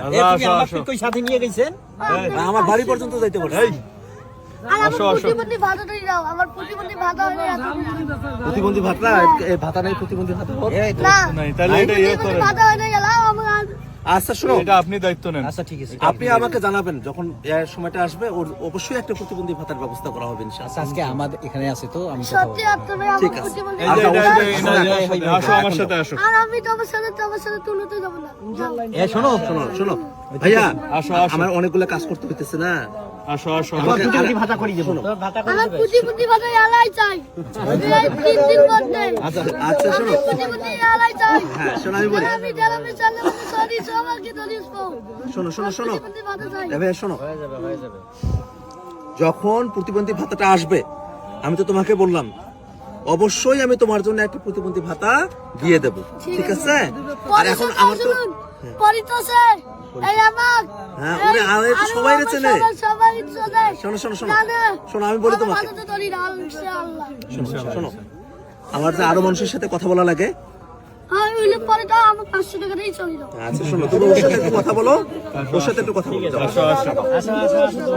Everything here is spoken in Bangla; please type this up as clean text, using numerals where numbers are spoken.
তুমি আমার কই সাথে নিয়ে গেছেন? আমার বাড়ি পর্যন্ত যাইতে পারো। প্রতিবন্ধী ভাতাটাই দাও, আমার প্রতিবন্ধী ভাতা হলে প্রতিবন্ধী ভাতা, এই ভাতা নাই প্রতিবন্ধী ভাতা হোক। না নাই তাহলে এটা ইয়ে প্রতিবন্ধী করেন। ভাতা হলে গেলাম আমার আচ্ছা শোনো, এটা আপনি দায়িত্ব নেন। আচ্ছা ঠিক আছে। আপনি আমাকে জানাবেন যখন এর সময়টা আসবে, ওর অবশ্যই একটা প্রতিবন্ধী ভাতার ব্যবস্থা করা হবে ইনশাআল্লাহ। আচ্ছা আজকে আমাদের এখানে আছে তো আমি কথা সত্যি বলবো। আপনি ভাই ঠিক আমার আছে। প্রতিবন্ধী এই যে আচ্ছা, এটা- অবশ্যই। এটা- এটা- আসো আমার সাথে আসো। আর আমি তোমার সাথে তুলতে যাবো না। এ শোনো শোনো শোনো ভাইয়া, আসো, আসো। আমার অনেকগুলো কাজ করতে হইতেছে না। আসো আসো আমার প্রতিবন্ধী ভাতা করে দেবো। আমার প্রতিবন্ধী ভাতা এলাই চাই। এই 3 দিন মধ্যে আচ্ছা শোনো, প্রতিবন্ধী এলাই চাই। হ্যাঁ শোনো আমি বলি, আমি গ্রামে চলে সরি সবাইকে ধরিস পাও। শোনো শোনো শোনো প্রতিবন্ধী ভাতা চাই। এ ভাইয়া শোনো, যখন প্রতিবন্ধী ভাতাটা আসবে আমি তো তোমাকে বললাম অবশ্যই আমি তোমার জন্য একটা প্রতিবন্ধী ভাতা দিয়ে দেব, ঠিক আছে? আর এখন আমার তো পরিতোষে এই আমার হ্যাঁ, ওরে আরে তো সবাই চেনে। সবাই চেনে। শোনো শোনো শোনো না, না। শোনো আমি বলি আমার তোমাকে, ভাতাটা ধরি না, ইনশাআল্লাহ। শোনো শোনো, আমার যে আরো মানুষের সাথে কথা বলা লাগে। আমি হইলে পরে তো আমার 500 টাকা দিয়েই চলে যাও। আচ্ছা শোনো, তুমি ওর সাথে একটু কথা বলো, ওর সাথে একটু কথা বলো, যাও। আসো আসো।